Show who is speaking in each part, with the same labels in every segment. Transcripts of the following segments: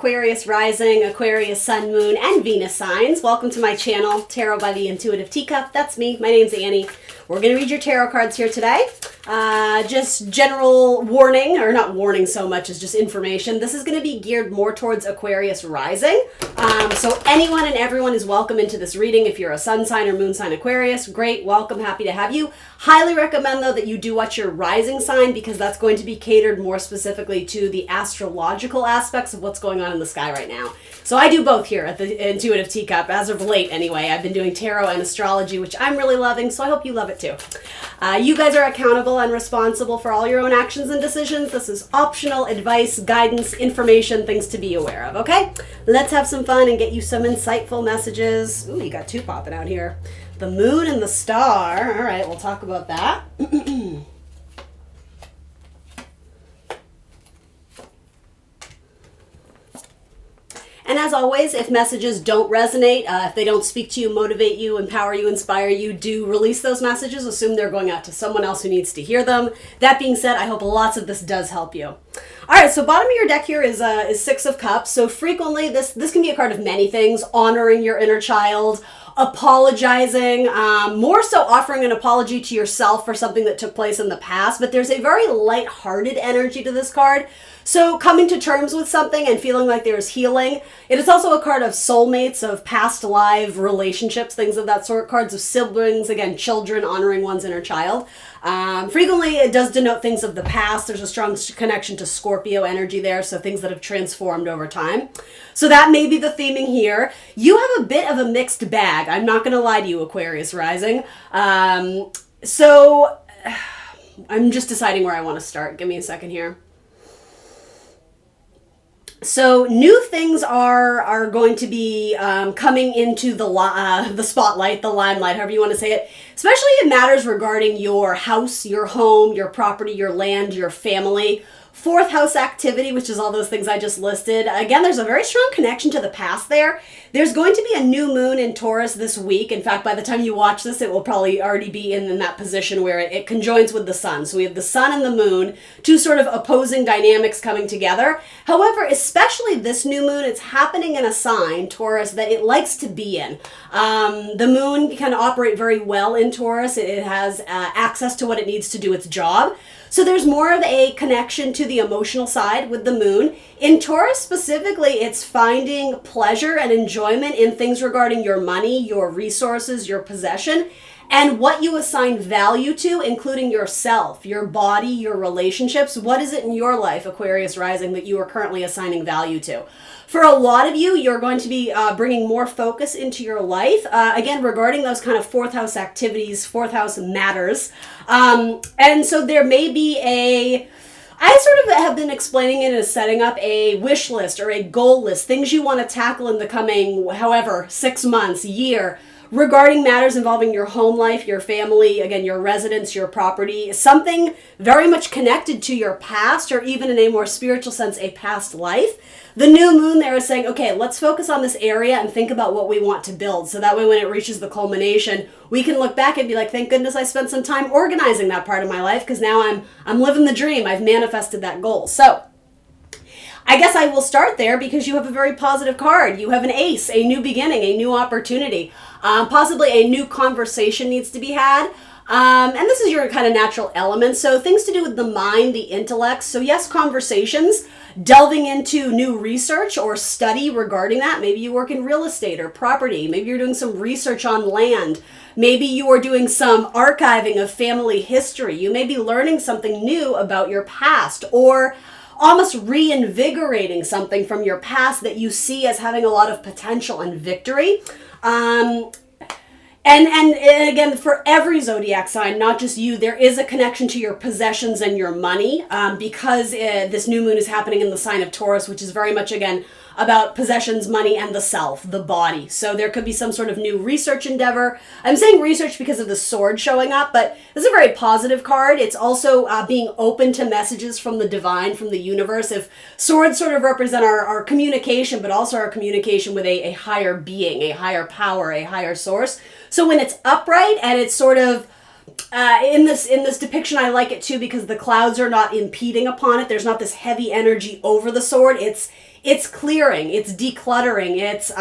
Speaker 1: Aquarius Rising, Aquarius Sun, Moon, and Venus signs. Welcome to my channel, Tarot by the Intuitive Teacup. That's me. My name's Annie. We're going to read your tarot cards here today. Just general warning, or not warning so much as just information. This is going to be geared more towards Aquarius Rising. So anyone and everyone is welcome into this reading. If you're a sun sign or moon sign Aquarius, great, welcome, happy to have you. Highly recommend, though, that you do watch your rising sign because that's going to be catered more specifically to the astrological aspects of what's going on in the sky right now. So I do both here at the Intuitive Teacup, as of late anyway. I've been doing tarot and astrology, which I'm really loving, so I hope you love it too. You guys are accountable and responsible for all your own actions and decisions. This is optional advice, guidance, information, things to be aware of, okay? Let's have some fun and get you some insightful messages. Ooh, you got two popping out here. The moon and the star. All right, we'll talk about that. And as always, if messages don't resonate, if they don't speak to you, motivate you, empower you, inspire you, do release those messages. Assume they're going out to someone else who needs to hear them. That being said, I hope lots of this does help you. All right, so bottom of your deck here is Six of Cups. So frequently, this can be a card of many things: honoring your inner child, apologizing, more so offering an apology to yourself for something that took place in the past. But there's a very light-hearted energy to this card. So coming to terms with something and feeling like there's healing. It is also a card of soulmates, of past live relationships, things of that sort. Cards of siblings, again, children, honoring one's inner child. Frequently, it does denote things of the past. There's a strong connection to Scorpio energy there, so things that have transformed over time. So that may be the theming here. You have a bit of a mixed bag. I'm not going to lie to you, Aquarius Rising. So I'm just deciding where I want to start. Give me a second here. So new things are going to be coming into the spotlight, the limelight, however you want to say it. Especially in matters regarding your house, your home, your property, your land, your family. Fourth house activity, which is all those things I just listed. Again, there's a very strong connection to the past there. There's going to be a new moon in Taurus this week. In fact, by the time you watch this, it will probably already be in that position where it conjoins with the sun. So we have the sun and the moon, two sort of opposing dynamics coming together. However, especially this new moon, it's happening in a sign, Taurus, that it likes to be in. The moon can operate very well in Taurus. It has access to what it needs to do its job. So there's more of a connection to the emotional side with the moon. In Taurus specifically, it's finding pleasure and enjoyment in things regarding your money, your resources, your possession, and what you assign value to, including yourself, your body, your relationships. What is it in your life, Aquarius Rising, that you are currently assigning value to? For a lot of you, you're going to be bringing more focus into your life, again, regarding those kind of fourth house activities, fourth house matters. And so there may be I sort of have been explaining it as setting up a wish list or a goal list, things you want to tackle in the coming, however, 6 months, year, regarding matters involving your home life, your family, again, your residence, your property, something very much connected to your past, or even in a more spiritual sense, a past life. The new moon there is saying, okay, let's focus on this area and think about what we want to build. So that way when it reaches the culmination, we can look back and be like, thank goodness I spent some time organizing that part of my life, because now I'm living the dream. I've manifested that goal. So I guess I will start there because you have a very positive card. You have an ace, a new beginning, a new opportunity. Possibly a new conversation needs to be had. And this is your kind of natural element. So things to do with the mind, the intellect. So yes, conversations, delving into new research or study regarding that. Maybe you work in real estate or property. Maybe you're doing some research on land. Maybe you are doing some archiving of family history. You may be learning something new about your past, or almost reinvigorating something from your past that you see as having a lot of potential and victory. And again, for every zodiac sign, not just you, there is a connection to your possessions and your money, because this new moon is happening in the sign of Taurus, which is very much, again, about possessions, money, and the self, the body. So there could be some sort of new research endeavor. I'm saying research because of the sword showing up, but this is a very positive card. It's also being open to messages from the divine, from the universe. If swords sort of represent our communication, but also our communication with a higher being, a higher power, a higher source. So when it's upright and it's sort of in this depiction, I like it too because the clouds are not impeding upon it. There's not this heavy energy over the sword. It's clearing, it's decluttering, it's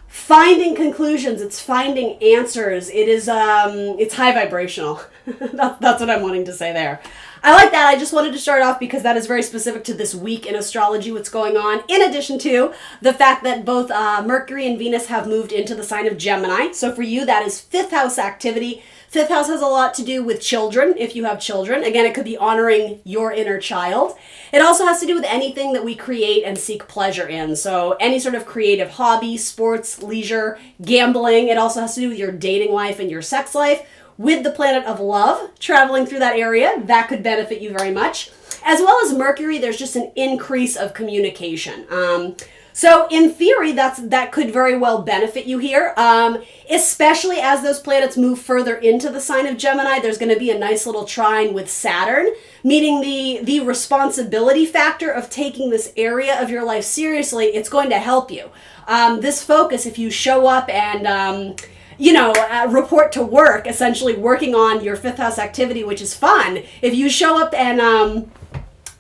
Speaker 1: finding conclusions, it's finding answers. It is it's high vibrational. That's what I'm wanting to say there. I like that. I just wanted to start off because that is very specific to this week in astrology, what's going on, in addition to the fact that both Mercury and Venus have moved into the sign of Gemini. So for you, that is fifth house activity. Fifth house has a lot to do with children, if you have children. Again, it could be honoring your inner child. It also has to do with anything that we create and seek pleasure in. So any sort of creative hobby, sports, leisure, gambling. It also has to do with your dating life and your sex life. With the planet of love traveling through that area, that could benefit you very much. As well as Mercury, there's just an increase of communication. So in theory, that could very well benefit you here, especially as those planets move further into the sign of Gemini. There's going to be a nice little trine with Saturn, meaning the responsibility factor of taking this area of your life seriously. It's going to help you. This focus, if you show up and report to work, essentially working on your fifth house activity, which is fun. If you show up and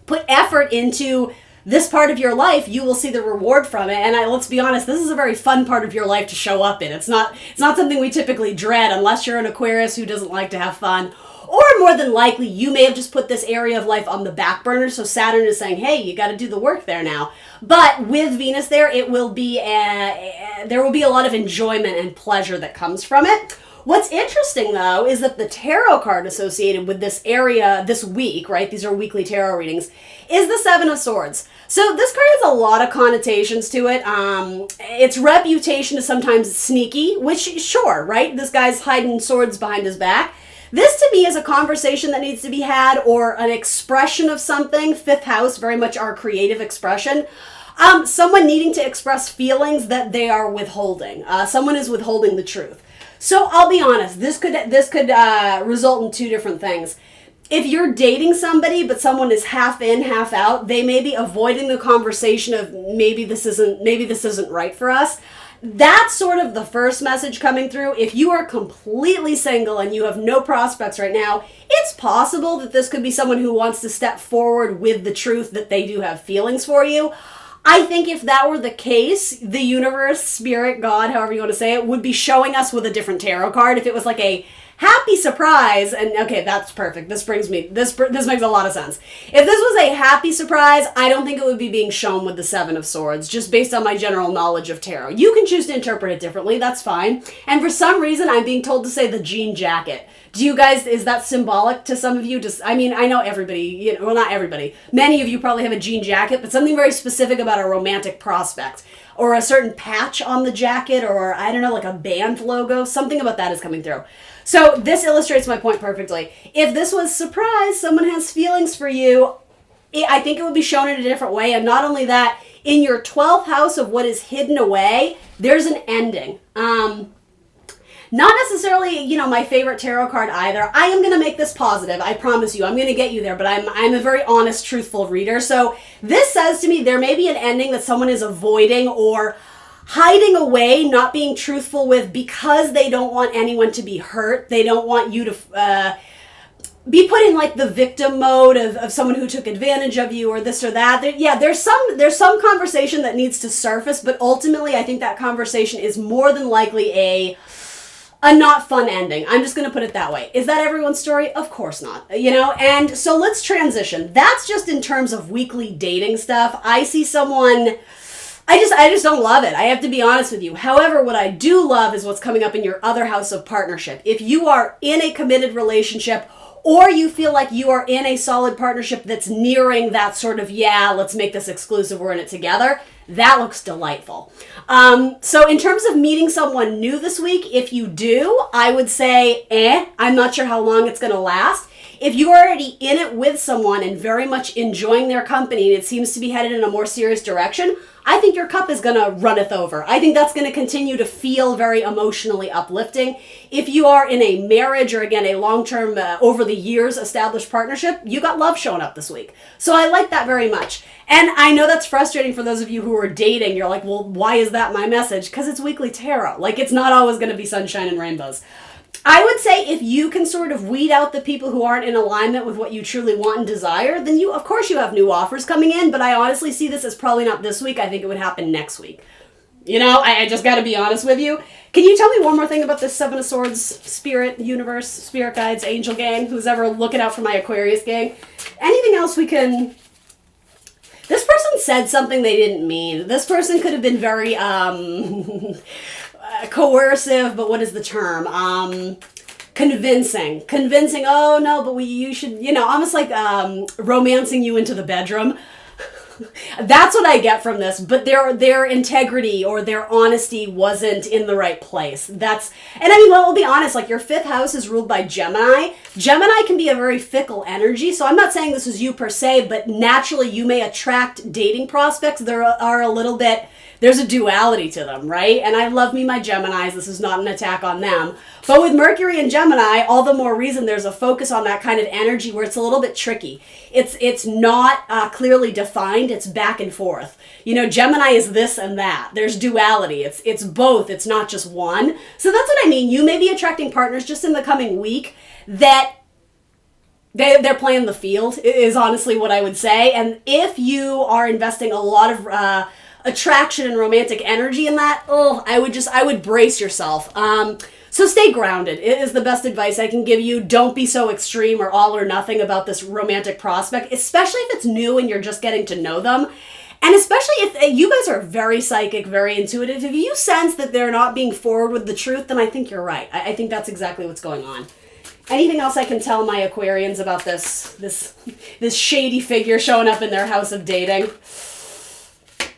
Speaker 1: put effort into this part of your life, you will see the reward from it. And let's be honest, this is a very fun part of your life to show up in. It's not something we typically dread unless you're an Aquarius who doesn't like to have fun. Or more than likely, you may have just put this area of life on the back burner. So Saturn is saying, hey, you got to do the work there now. But with Venus there, there will be a lot of enjoyment and pleasure that comes from it. What's interesting, though, is that the tarot card associated with this area this week, right, these are weekly tarot readings, is the Seven of Swords. So this card has a lot of connotations to it. Its reputation is sometimes sneaky, which, sure, right, this guy's hiding swords behind his back. This, to me, is a conversation that needs to be had or an expression of something. Fifth house, very much our creative expression. Someone needing to express feelings that they are withholding. Someone is withholding the truth. So I'll be honest, this could result in two different things. If you're dating somebody, but someone is half in, half out, they may be avoiding the conversation of maybe this isn't right for us. That's sort of the first message coming through. If you are completely single and you have no prospects right now, it's possible that this could be someone who wants to step forward with the truth that they do have feelings for you. I think if that were the case, the universe, spirit, God, however you want to say it, would be showing us with a different tarot card. If it was like a happy surprise, and okay, that's perfect. This makes a lot of sense. If this was a happy surprise, I don't think it would be being shown with the Seven of Swords, just based on my general knowledge of tarot. You can choose to interpret it differently, that's fine. And for some reason, I'm being told to say the jean jacket. Do you guys, is that symbolic to some of you? I know everybody, well, not everybody. Many of you probably have a jean jacket, but something very specific about a romantic prospect. Or a certain patch on the jacket, or I don't know, like a band logo. Something about that is coming through. So this illustrates my point perfectly. If this was surprise, someone has feelings for you, I think it would be shown in a different way. And not only that, in your 12th house of what is hidden away, there's an ending. Not necessarily, my favorite tarot card either. I am going to make this positive. I promise you. I'm going to get you there, but I'm a very honest, truthful reader. So this says to me there may be an ending that someone is avoiding or hiding away, not being truthful with because they don't want anyone to be hurt. They don't want you to be put in like the victim mode of someone who took advantage of you or this or that. There's some conversation that needs to surface, but ultimately I think that conversation is more than likely a not fun ending. I'm just going to put it that way. Is that everyone's story? Of course not. And so let's transition. That's just in terms of weekly dating stuff. I see someone, I just don't love it. I have to be honest with you. However, what I do love is what's coming up in your other house of partnership. If you are in a committed relationship or you feel like you are in a solid partnership that's nearing that sort of, let's make this exclusive, we're in it together, that looks delightful. So in terms of meeting someone new this week, if you do, I would say, I'm not sure how long it's going to last. If you're already in it with someone and very much enjoying their company and it seems to be headed in a more serious direction, I think your cup is going to runneth over. I think that's going to continue to feel very emotionally uplifting. If you are in a marriage or, again, a long-term, over the years established partnership, you got love showing up this week. So I like that very much. And I know that's frustrating for those of you who are dating. You're like, well, why is that my message? Because it's weekly tarot. Like, it's not always going to be sunshine and rainbows. I would say if you can sort of weed out the people who aren't in alignment with what you truly want and desire, then of course you have new offers coming in, but I honestly see this as probably not this week. I think it would happen next week. You know, I just got to be honest with you. Can you tell me one more thing about this Seven of Swords spirit universe, spirit guides, angel gang, who's ever looking out for my Aquarius gang? Anything else we can... This person said something they didn't mean. This person could have been very coercive, but what is the term? Convincing. Oh no, but you should, almost like romancing you into the bedroom. That's what I get from this, but their integrity or their honesty wasn't in the right place. And I mean, well, we'll be honest, like your fifth house is ruled by Gemini. Gemini can be a very fickle energy, so I'm not saying this is you per se, but naturally you may attract dating prospects. There are a little bit, there's a duality to them, right? And I love me my Geminis. This is not an attack on them. But with Mercury and Gemini, all the more reason there's a focus on that kind of energy where it's a little bit tricky. It's not clearly defined. It's back and forth. Gemini is this and that. There's duality. It's both. It's not just one. So that's what I mean. You may be attracting partners just in the coming week that they're playing the field, is honestly what I would say. And if you are investing a lot of attraction and romantic energy in that, I would brace yourself. So stay grounded. It is the best advice I can give you. Don't be so extreme or all or nothing about this romantic prospect, especially if it's new and you're just getting to know them. And especially if you guys are very psychic, very intuitive. If you sense that they're not being forward with the truth, then I think you're right. I think that's exactly what's going on. Anything else I can tell my Aquarians about this shady figure showing up in their house of dating?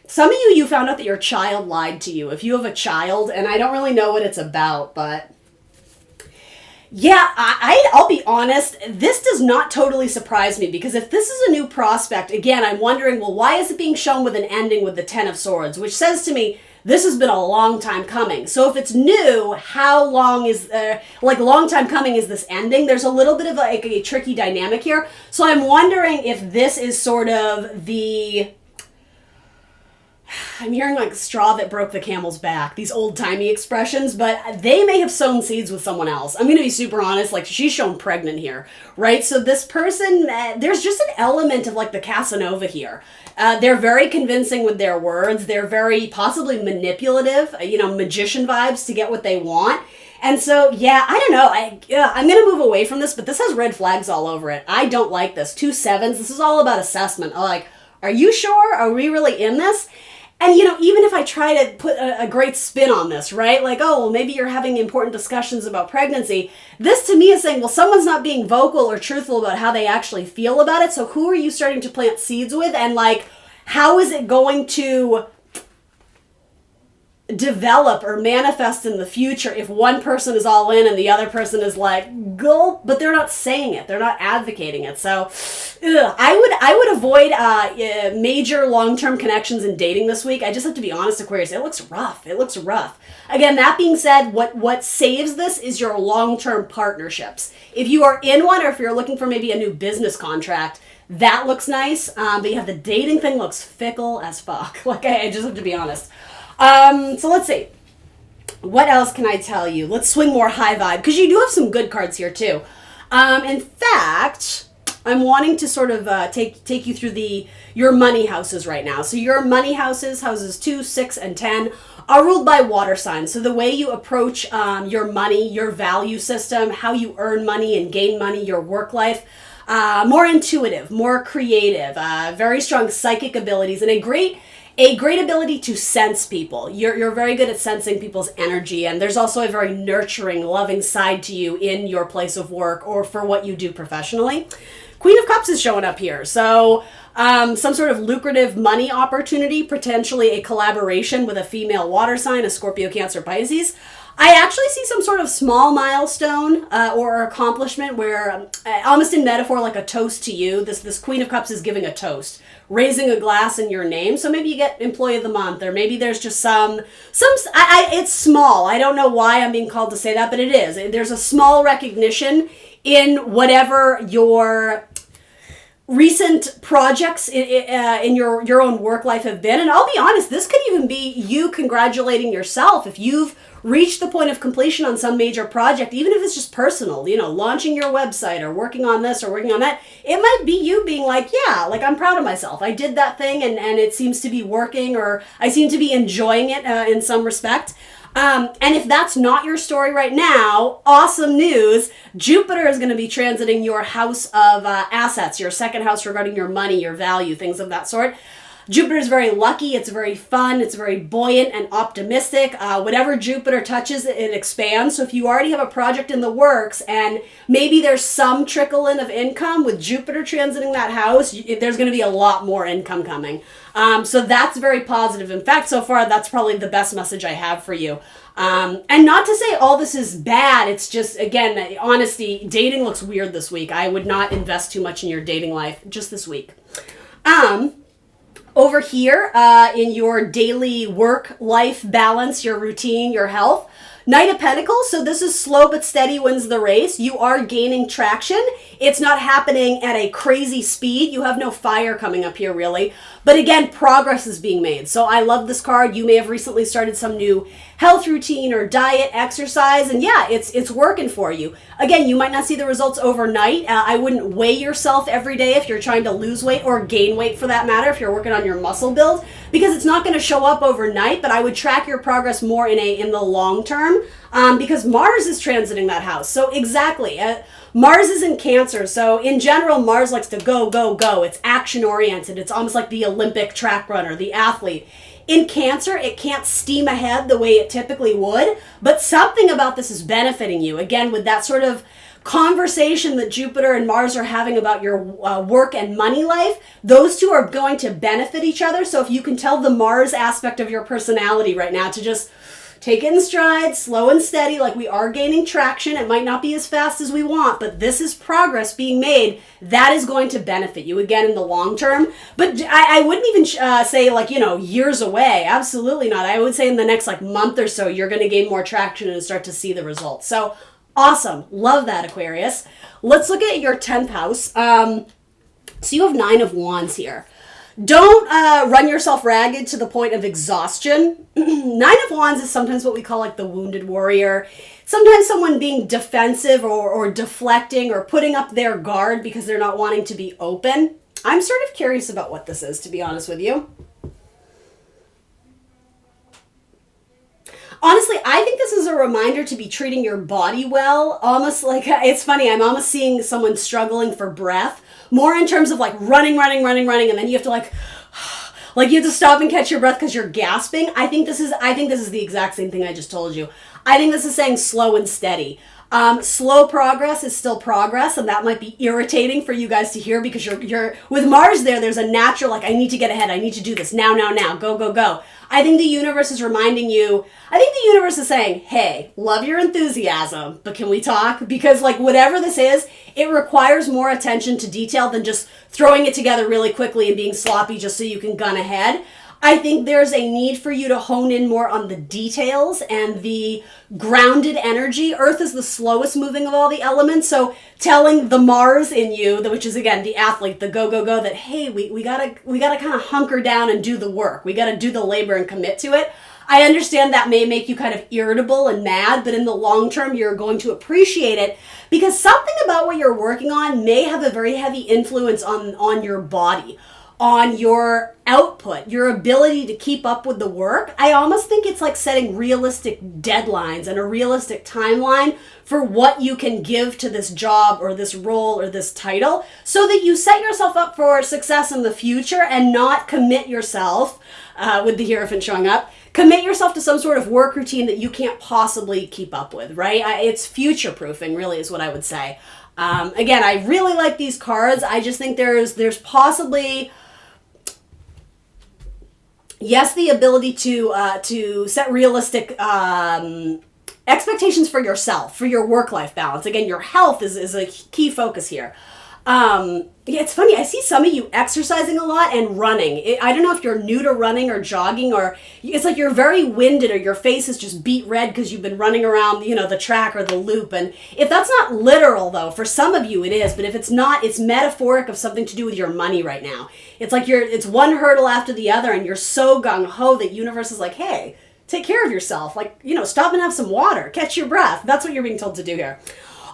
Speaker 1: Some of you found out that your child lied to you. If you have a child, and I don't really know what it's about, but yeah, I'll be honest, this does not totally surprise me, because if this is a new prospect, again, I'm wondering, well, why is it being shown with an ending with the Ten of Swords, which says to me, this has been a long time coming. So if it's new, how long is, long time coming is this ending? There's a little bit of a tricky dynamic here. So I'm wondering if this is sort of I'm hearing like straw that broke the camel's back, these old-timey expressions, but they may have sown seeds with someone else. I'm going to be super honest, like she's shown pregnant here, right? So this person, there's just an element of like the Casanova here. They're very convincing with their words. They're very possibly manipulative, magician vibes to get what they want. And so, yeah, I don't know. I'm going to move away from this, but this has red flags all over it. I don't like this. 2 7s. This is all about assessment. Are you sure? Are we really in this? And, even if I try to put a great spin on this, right? Like, maybe you're having important discussions about pregnancy. This to me is saying, well, someone's not being vocal or truthful about how they actually feel about it. So who are you starting to plant seeds with? And how is it going to develop or manifest in the future if one person is all in and the other person is like, gulp, but they're not saying it. They're not advocating it. So I would avoid major long-term connections in dating this week. I just have to be honest, Aquarius. It looks rough. Again, that being said, what saves this is your long-term partnerships. If you are in one or if you're looking for maybe a new business contract, that looks nice. But you have the dating thing looks fickle as fuck. I just have to be honest. So let's see. What else can I tell you? Let's swing more high vibe, because you do have some good cards here too. In fact, I'm wanting to sort of take you through your money houses right now. So your money houses 2, 6, and 10, are ruled by water signs. So the way you approach your money, your value system, how you earn money and gain money, your work life, more intuitive, more creative, very strong psychic abilities, and a great ability to sense people. You're very good at sensing people's energy, and there's also a very nurturing, loving side to you in your place of work or for what you do professionally. Queen of Cups is showing up here. So some sort of lucrative money opportunity, potentially a collaboration with a female water sign, a Scorpio, Cancer, Pisces. I actually see some sort of small milestone or accomplishment where, almost in metaphor, like a toast to you. This Queen of Cups is giving a toast, raising a glass in your name. So maybe you get Employee of the Month, or maybe there's just it's small. I don't know why I'm being called to say that, but it is. There's a small recognition in whatever your recent projects in your own work life have been. And I'll be honest, this could even be you congratulating yourself if you've reached the point of completion on some major project, even if it's just personal, you know, launching your website or working on this or working on that. It might be you being like, yeah, like I'm proud of myself. I did that thing and it seems to be working, or I seem to be enjoying it in some respect. And if that's not your story right now, awesome news. Jupiter is going to be transiting your house of assets, your second house regarding your money, your value, things of that sort. Jupiter is very lucky. It's very fun. It's very buoyant and optimistic. Whatever Jupiter touches, it expands. So if you already have a project in the works and maybe there's some trickle in of income with Jupiter transiting that house, there's going to be a lot more income coming. So that's very positive. In fact, so far, that's probably the best message I have for you. And not to say all this is bad. It's just, again, honesty, dating looks weird this week. I would not invest too much in your dating life just this week. Over here, in your daily work-life balance, your routine, your health, Knight of Pentacles, so this is slow but steady wins the race. You are gaining traction. It's not happening at a crazy speed. You have no fire coming up here, really. But again, progress is being made. So I love this card. You may have recently started some new health routine or diet, exercise, and yeah, it's working for you. Again, you might not see the results overnight. I wouldn't weigh yourself every day if you're trying to lose weight or gain weight for that matter, if you're working on your muscle build, because it's not going to show up overnight, but I would track your progress more in the long term, because Mars is transiting that house. So exactly, Mars is in Cancer. So in general, Mars likes to go, go, go. It's action oriented. It's almost like the Olympic track runner, the athlete. In Cancer, it can't steam ahead the way it typically would, but something about this is benefiting you. Again, with that sort of conversation that Jupiter and Mars are having about your work and money life, those two are going to benefit each other. So if you can tell the Mars aspect of your personality right now to just take it in stride, slow and steady, like we are gaining traction. It might not be as fast as we want, but this is progress being made. That is going to benefit you, again, in the long term. But I wouldn't even say, like, you know, years away. Absolutely not. I would say in the next, like, month or so, you're going to gain more traction and start to see the results. So, awesome. Love that, Aquarius. Let's look at your 10th house. So you have 9 of Wands here. Don't run yourself ragged to the point of exhaustion. 9 of Wands is sometimes what we call like the wounded warrior. Sometimes someone being defensive or deflecting or putting up their guard because they're not wanting to be open. I'm sort of curious about what this is, to be honest with you. Honestly, I think this is a reminder to be treating your body well. Almost like, it's funny, I'm almost seeing someone struggling for breath. More in terms of like running, and then you have to like you have to stop and catch your breath because you're gasping. I think this is the exact same thing I just told you. I think this is saying slow and steady. Slow progress is still progress, and that might be irritating for you guys to hear because you're with Mars there. There's a natural, like, I need to get ahead. I need to do this now, go, go, go. I think the universe is reminding you, I think the universe is saying, hey, love your enthusiasm, but can we talk? Because like whatever this is, it requires more attention to detail than just throwing it together really quickly and being sloppy just so you can gun ahead. I think there's a need for you to hone in more on the details and the grounded energy. Earth is the slowest moving of all the elements. So telling the Mars in you, which is again the athlete, the go, go, go, that, hey, we gotta kind of hunker down and do the work. We gotta do the labor and commit to it. I understand that may make you kind of irritable and mad, but in the long term, you're going to appreciate it because something about what you're working on may have a very heavy influence on your body, on your output, your ability to keep up with the work. I almost think it's like setting realistic deadlines and a realistic timeline for what you can give to this job or this role or this title so that you set yourself up for success in the future and not commit yourself, with the Hierophant showing up, commit yourself to some sort of work routine that you can't possibly keep up with, right? It's future-proofing, really, is what I would say. Again, I really like these cards. I just think there's possibly... yes, the ability to set realistic expectations for yourself, for your work-life balance. Again, your health is a key focus here. Yeah, it's funny. I see some of you exercising a lot and running. I don't know if you're new to running or jogging, or it's like you're very winded or your face is just beat red because you've been running around, the track or the loop. And if that's not literal, though, for some of you it is, but if it's not, it's metaphoric of something to do with your money right now. It's like it's one hurdle after the other and you're so gung-ho that universe is like, hey, take care of yourself. Like, stop and have some water. Catch your breath. That's what you're being told to do here.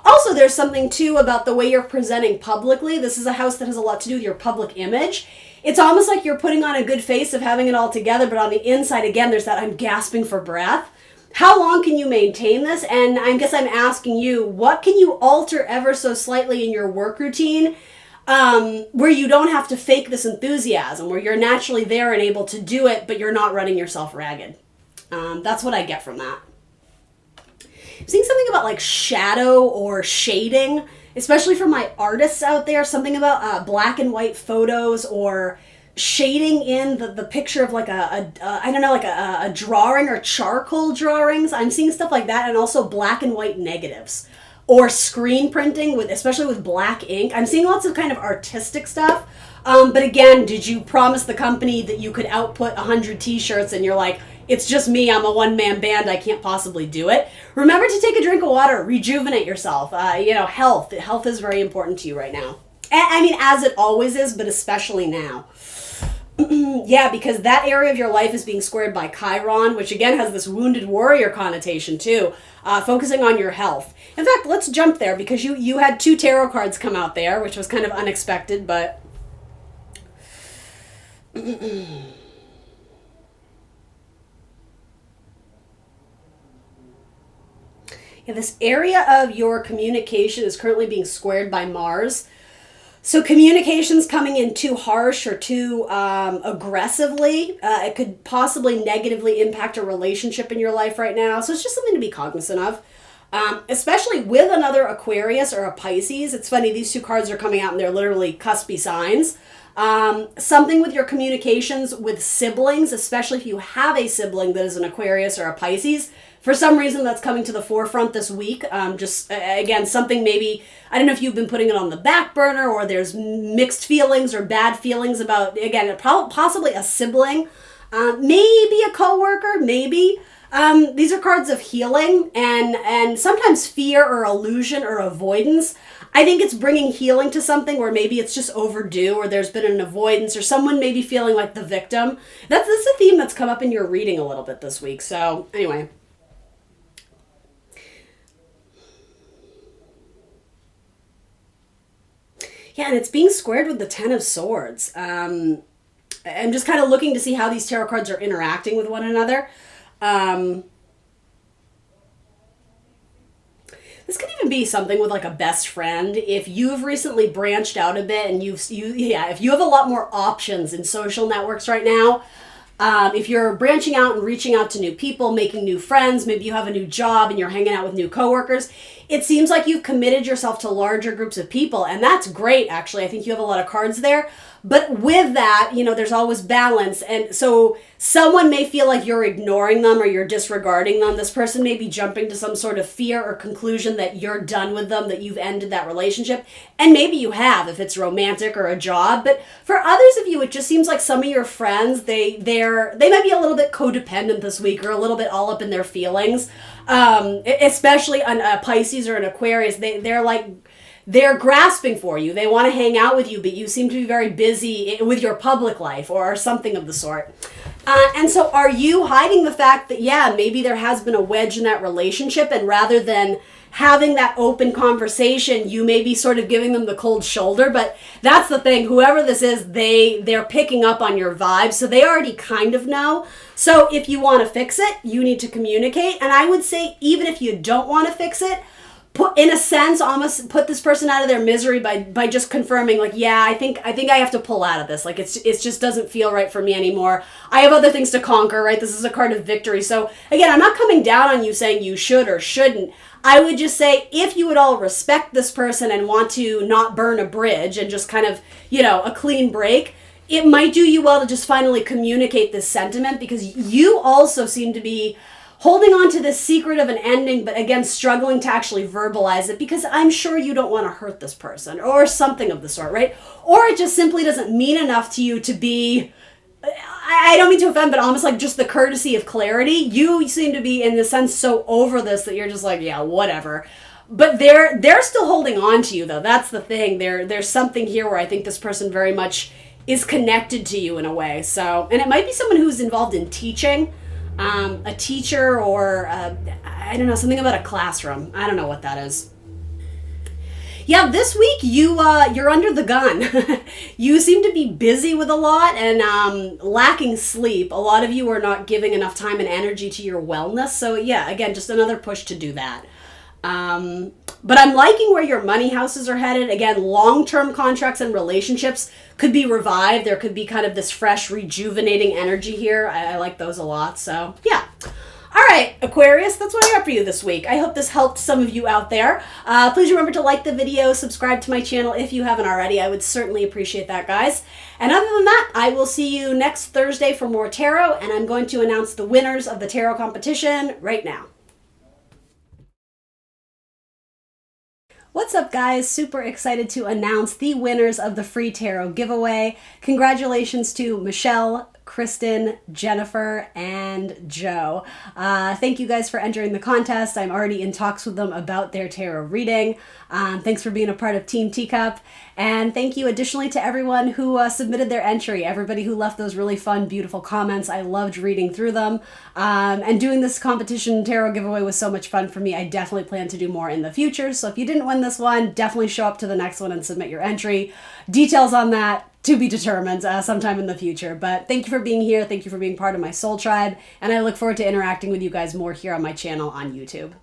Speaker 1: Also, there's something, too, about the way you're presenting publicly. This is a house that has a lot to do with your public image. It's almost like you're putting on a good face of having it all together, but on the inside, again, there's that I'm gasping for breath. How long can you maintain this? And I guess I'm asking you, what can you alter ever so slightly in your work routine where you don't have to fake this enthusiasm, where you're naturally there and able to do it, but you're not running yourself ragged? That's what I get from that. I'm seeing something about like shadow or shading, especially for my artists out there, something about black and white photos or shading in the picture of like a drawing or charcoal drawings. I'm seeing stuff like that, and also black and white negatives or screen printing especially with black ink. I'm seeing lots of kind of artistic stuff. But again, did you promise the company that you could output 100 t-shirts and you're like, it's just me, I'm a one-man band, I can't possibly do it? Remember to take a drink of water, rejuvenate yourself. Health is very important to you right now. I mean, as it always is, but especially now. Yeah, because that area of your life is being squared by Chiron, which again has this wounded warrior connotation too, focusing on your health. In fact, let's jump there because you had 2 tarot cards come out there, which was kind of unexpected, but... Yeah, this area of your communication is currently being squared by Mars. So communication's coming in too harsh or too aggressively. It could possibly negatively impact a relationship in your life right now. So it's just something to be cognizant of. Especially with another Aquarius or a Pisces. It's funny, these 2 cards are coming out and they're literally cuspy signs. Something with your communications with siblings, especially if you have a sibling that is an Aquarius or a Pisces. For some reason, that's coming to the forefront this week. Again, something maybe, I don't know if you've been putting it on the back burner or there's mixed feelings or bad feelings about, again, possibly a sibling, maybe a coworker, maybe. These are cards of healing and sometimes fear or illusion or avoidance. I think it's bringing healing to something where maybe it's just overdue or there's been an avoidance or someone maybe feeling like the victim. That's a theme that's come up in your reading a little bit this week. So anyway. Yeah, and it's being squared with the 10 of Swords. I'm just kind of looking to see how these tarot cards are interacting with one another. This could even be something with like a best friend. If you've recently branched out a bit and if you have a lot more options in social networks right now, if you're branching out and reaching out to new people, making new friends, maybe you have a new job and you're hanging out with new coworkers, it seems like you've committed yourself to larger groups of people. And that's great, actually. I think you have a lot of cards there. But with that, there's always balance. And so someone may feel like you're ignoring them or you're disregarding them. This person may be jumping to some sort of fear or conclusion that you're done with them, that you've ended that relationship. And maybe you have, if it's romantic or a job. But for others of you, it just seems like some of your friends, they might be a little bit codependent this week or a little bit all up in their feelings. Especially on a Pisces or an Aquarius, they're grasping for you. They want to hang out with you, but you seem to be very busy with your public life or something of the sort. And so are you hiding the fact that, yeah, maybe there has been a wedge in that relationship, and rather than having that open conversation, you may be sort of giving them the cold shoulder? But that's the thing. Whoever this is, they're picking up on your vibe, so they already kind of know. So if you want to fix it, you need to communicate. And I would say even if you don't want to fix it, almost put this person out of their misery by just confirming, like, yeah, I think I have to pull out of this. Like, it just doesn't feel right for me anymore. I have other things to conquer, right? This is a card of victory. So again, I'm not coming down on you saying you should or shouldn't. I would just say, if you would all respect this person and want to not burn a bridge and just kind of, a clean break, it might do you well to just finally communicate this sentiment, because you also seem to be holding on to this secret of an ending, but again, struggling to actually verbalize it because I'm sure you don't want to hurt this person or something of the sort, right? Or it just simply doesn't mean enough to you to be, I don't mean to offend, but almost like just the courtesy of clarity. You seem to be, in the sense, so over this that you're just like, yeah, whatever. But they're still holding on to you, though. That's the thing. There's something here where I think this person very much is connected to you in a way. So, and it might be someone who's involved in teaching, a teacher, or I don't know, something about a classroom. I don't know what that is. Yeah, this week you're under the gun. You seem to be busy with a lot and lacking sleep. A lot of you are not giving enough time and energy to your wellness. So yeah, again, just another push to do that. But I'm liking where your money houses are headed. Again, long-term contracts and relationships could be revived. There could be kind of this fresh, rejuvenating energy here. I like those a lot. So yeah. All right, Aquarius, that's what I got for you this week. I hope this helped some of you out there. Please remember to like the video, subscribe to my channel if you haven't already. I would certainly appreciate that, guys. And other than that, I will see you next Thursday for more tarot, and I'm going to announce the winners of the tarot competition right now. What's up, guys? Super excited to announce the winners of the free tarot giveaway. Congratulations to Michelle, Kristen, Jennifer, and Joe. Thank you guys for entering the contest. I'm already in talks with them about their tarot reading. Thanks for being a part of Team Teacup. And thank you additionally to everyone who submitted their entry, everybody who left those really fun, beautiful comments. I loved reading through them. And doing this competition tarot giveaway was so much fun for me. I definitely plan to do more in the future. So if you didn't win this one, definitely show up to the next one and submit your entry. Details on that to be determined sometime in the future. But thank you for being here. Thank you for being part of my soul tribe. And I look forward to interacting with you guys more here on my channel on YouTube.